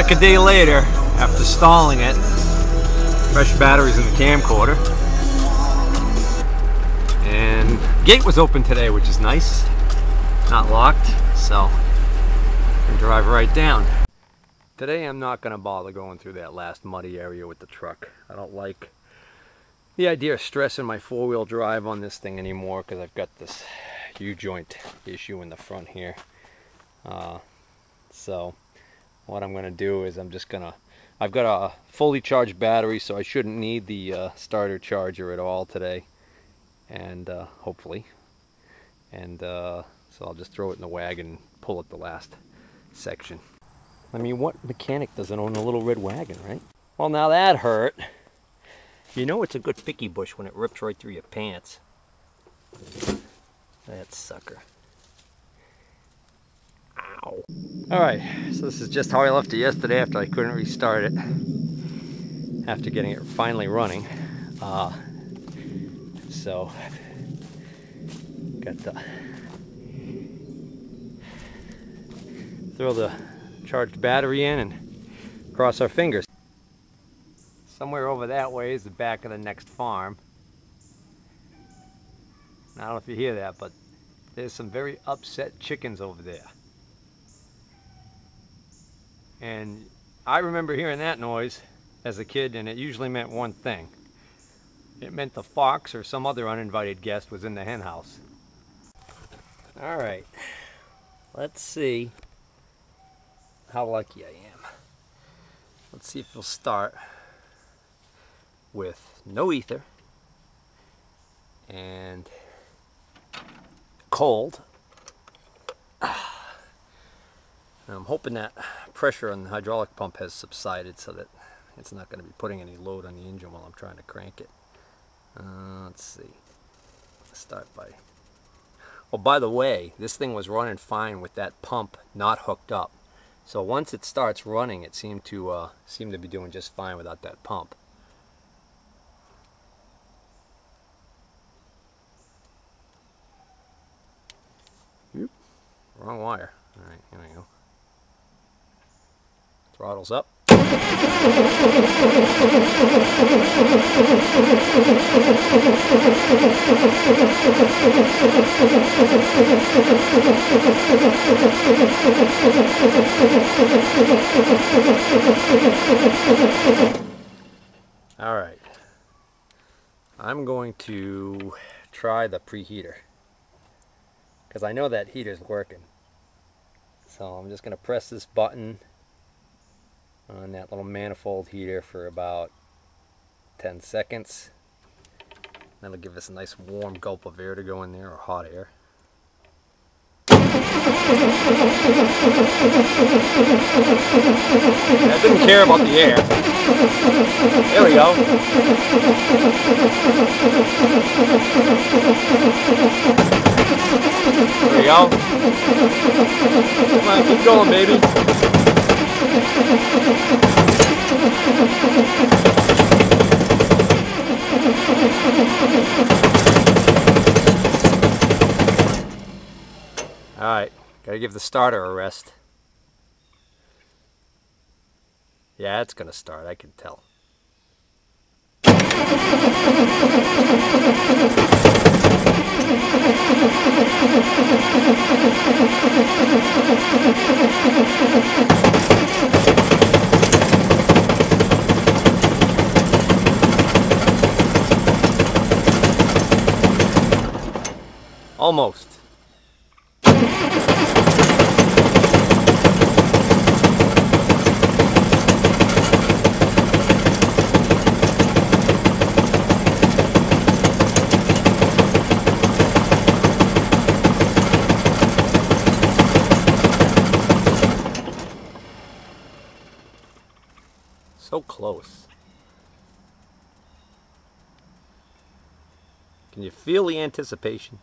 back a day later after stalling it. Fresh batteries in the camcorder. And gate was open today, which is nice. Not locked, so I can drive right down. Today I'm not going to bother going through that last muddy area with the truck. I don't like the idea of stressing my four-wheel drive on this thing anymore because I've got this U-joint issue in the front here. So what I'm going to do is I've got a fully charged battery, so I shouldn't need the starter charger at all today, and hopefully. And so I'll just throw it in the wagon and pull at the last section. I mean, what mechanic doesn't own a little red wagon, right? Well, now that hurt. You know it's a good picky bush when it rips right through your pants. That sucker. Ow. Alright, so this is just how I left it yesterday after I couldn't restart it. After getting it finally running. So, got to throw the charged battery in and cross our fingers. Somewhere over that way is the back of the next farm. I don't know if you hear that, but there's some very upset chickens over there. And I remember hearing that noise as a kid, and it usually meant one thing. It meant the fox or some other uninvited guest was in the hen house. Alright, let's see how lucky I am. Let's see if it'll start with no ether and cold. And I'm hoping that pressure on the hydraulic pump has subsided so that it's not going to be putting any load on the engine while I'm trying to crank it. Let's see. Let's start by... Oh, by the way, this thing was running fine with that pump not hooked up. So once it starts running, it seemed to be doing just fine without that pump. Oop, wrong wire. All right, here we go. Throttle's up. All right. I'm going to try the preheater because I know that heater's working. So I'm just going to press this button on that little manifold heater for about 10 seconds. That'll give us a nice warm gulp of air to go in there, or hot air. That didn't care about the air. There we go. There we go. Come on, keep going, baby. Alright, gotta give the starter a rest. Yeah, it's gonna start, I can tell. Almost. So close. Can you feel the anticipation?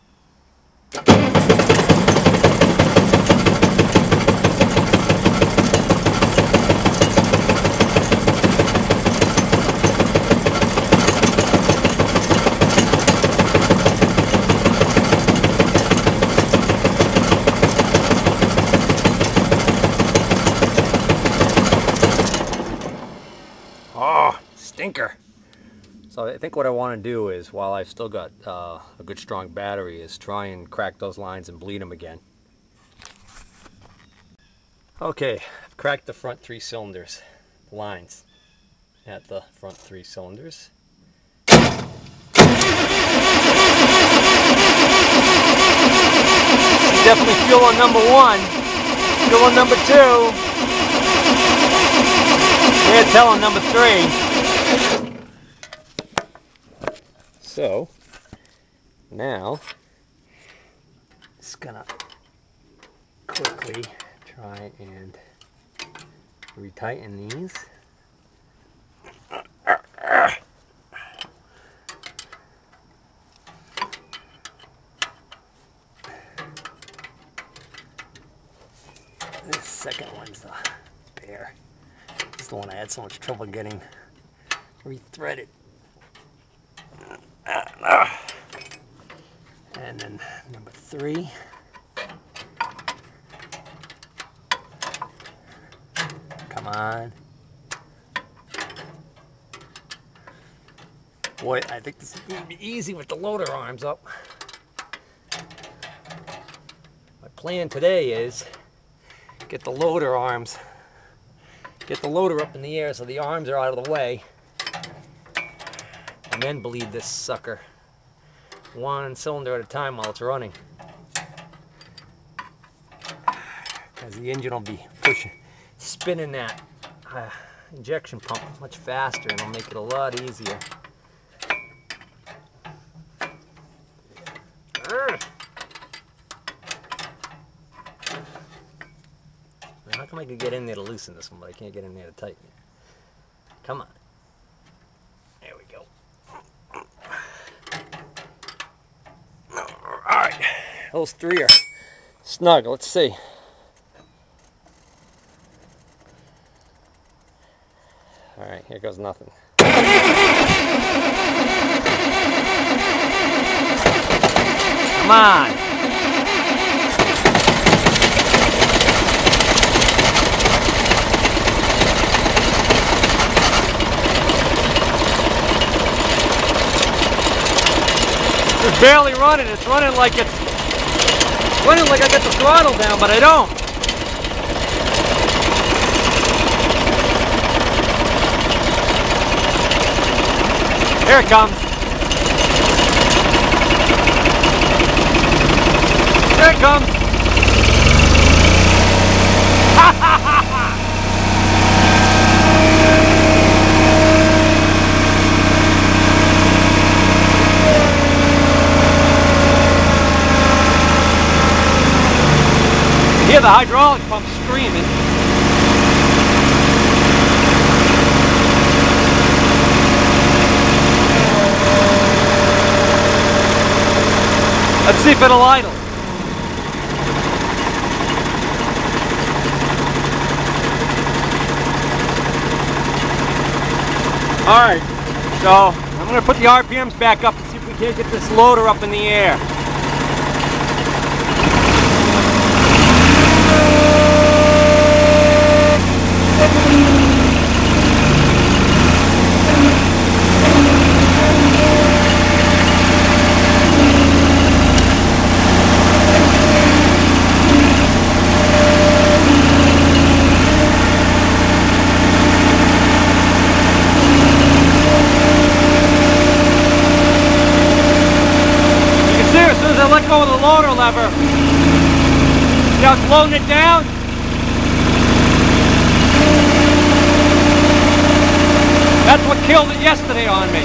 stinker. So I think what I want to do is, while I've still got a good strong battery, is try and crack those lines and bleed them again. Okay, I've cracked the front 3 cylinders, lines at the front 3 cylinders. Definitely fuel on number 1, fuel on number 2. Can't tell on number 3. So now just gonna quickly try and retighten these. This second one's the bear. This is the one I had so much trouble getting rethreaded. And then number 3. Come on. Boy, I think this is going to be easy with the loader arms up. My plan today is get the loader arms, get the loader up in the air so the arms are out of the way, and then bleed this sucker 1 cylinder at a time while it's running. Because the engine will be spinning that injection pump much faster, and it'll make it a lot easier. How come I could get in there to loosen this one, but I can't get in there to tighten it? Come on. There we go. Alright, those 3 are snug. Let's see. Alright, here goes nothing. Come on! It's barely running. It's running like I got the throttle down, but I don't. Here it comes. Here it comes. Ha ha ha ha! Hear the hydraulic pump screaming. Let's see if it'll idle. Alright, so I'm going to put the RPMs back up and see if we can't get this loader up in the air. Let go of the loader lever. See how it's loading it down? That's what killed it yesterday on me.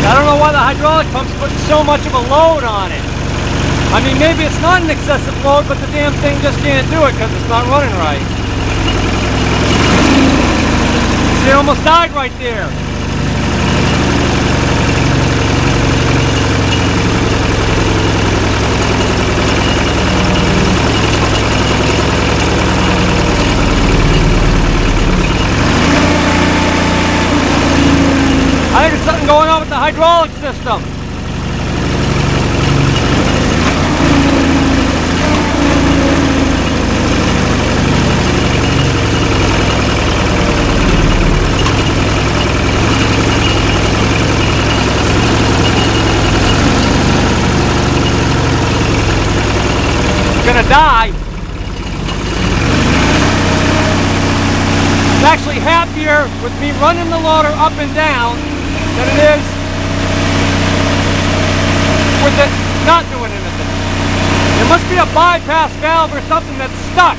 I don't know why the hydraulic pump's putting so much of a load on it. I mean, maybe it's not an excessive load, but the damn thing just can't do it because it's not running right. See, it almost died right there. something going on with the hydraulic system. Gonna die. I'm actually happier with me running the loader up and down than it is with it not doing anything. There must be a bypass valve or something that's stuck.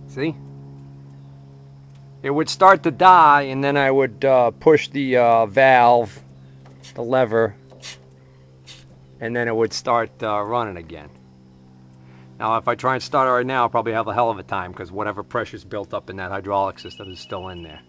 See? It would start to die, and then I would push the valve, the lever, and then it would start running again. Now if I try and start it right now, I'll probably have a hell of a time because whatever pressure's built up in that hydraulic system is still in there.